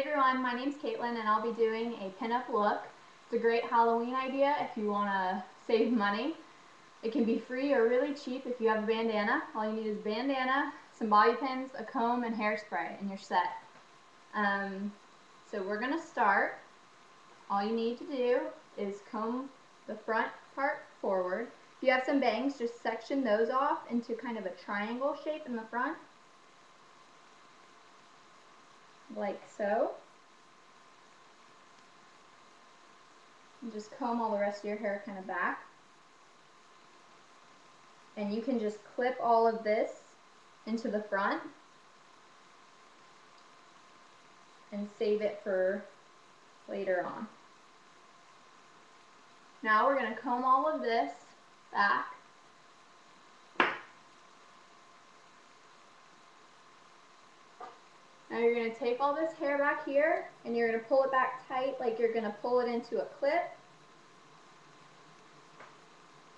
Hey everyone, my name's Caitlin and I'll be doing a pinup look. It's a great Halloween idea if you want to save money. It can be free or really cheap if you have a bandana. All you need is bandana, some bobby pins, a comb, and hairspray, and you're set. So we're going to start. All you need to do is comb the front part forward. If you have some bangs, just section those off into kind of a triangle shape in the front, like so. And just comb all the rest of your hair kind of back. And you can just clip all of this into the front and save it for later on. Now we're going to comb all of this back. Now you're going to take all this hair back here and you're going to pull it back tight like you're going to pull it into a clip.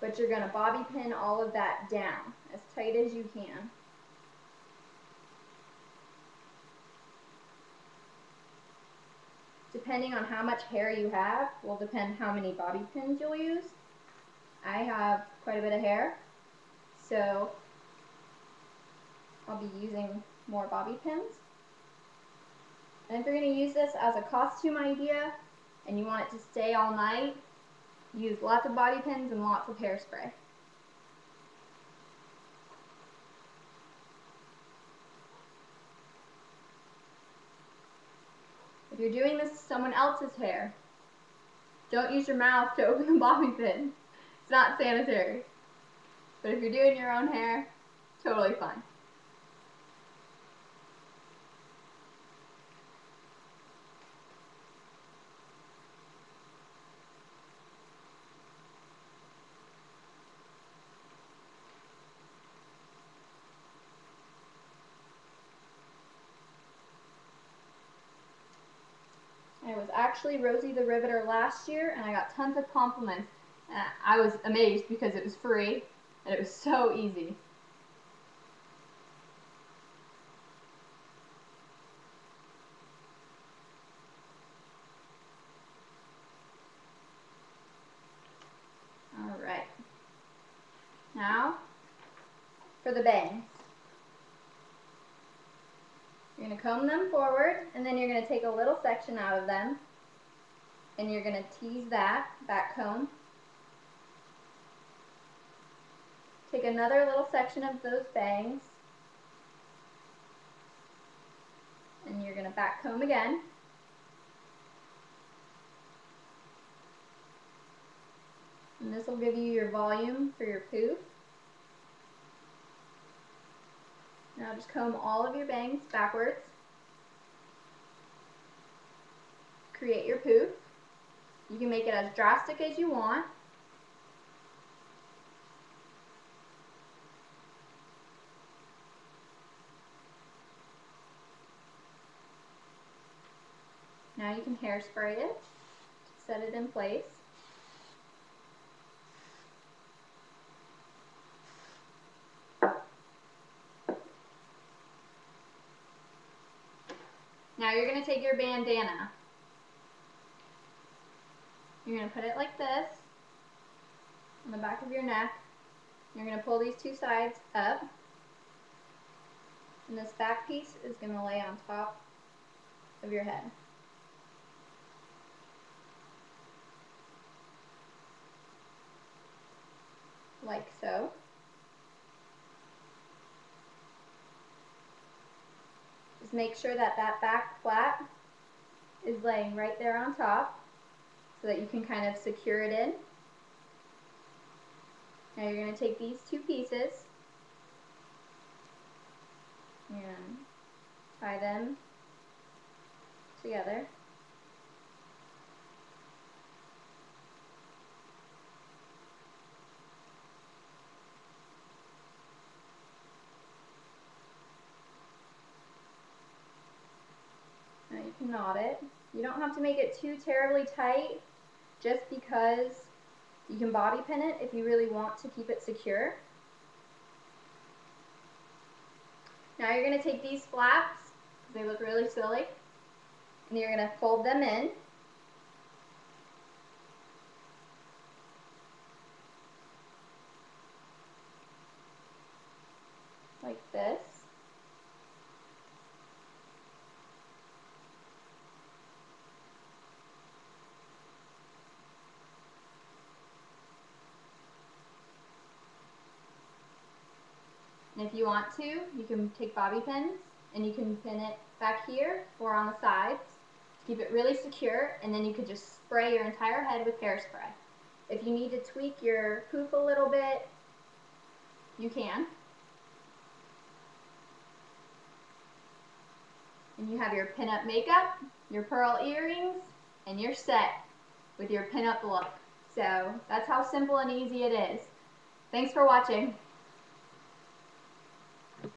But you're going to bobby pin all of that down as tight as you can. Depending on how much hair you have will depend how many bobby pins you'll use. I have quite a bit of hair, so I'll be using more bobby pins. And if you're going to use this as a costume idea and you want it to stay all night, use lots of bobby pins and lots of hairspray. If you're doing this to someone else's hair, don't use your mouth to open the bobby pin. It's not sanitary. But if you're doing your own hair, totally fine. I was actually Rosie the Riveter last year, and I got tons of compliments. I was amazed because it was free, and it was so easy. Alright. Now, for the bangs. You're going to comb them forward, and then you're going to take a little section out of them, and you're going to tease that back comb. Take another little section of those bangs, and you're going to back comb again. And this will give you your volume for your poof. Now just comb all of your bangs backwards. Create your poof. You can make it as drastic as you want. Now you can hairspray it to set it in place. Now you're going to take your bandana. You're going to put it like this on the back of your neck. You're going to pull these two sides up. And this back piece is going to lay on top of your head. Like so. Just make sure that that back flat is laying right there on top so that you can kind of secure it in. Now you're going to take these two pieces and tie them together. Now you can knot it. You don't have to make it too terribly tight, just because you can bobby pin it if you really want to keep it secure. Now you're going to take these flaps, they look really silly, And you're going to fold them in. Like this. And if you want to, you can take bobby pins and you can pin it back here or on the sides. Keep it really secure, and then you could just spray your entire head with hairspray. If you need to tweak your poof a little bit, you can. And you have your pinup makeup, your pearl earrings, and you're set with your pinup look. So that's how simple and easy it is. Thanks for watching.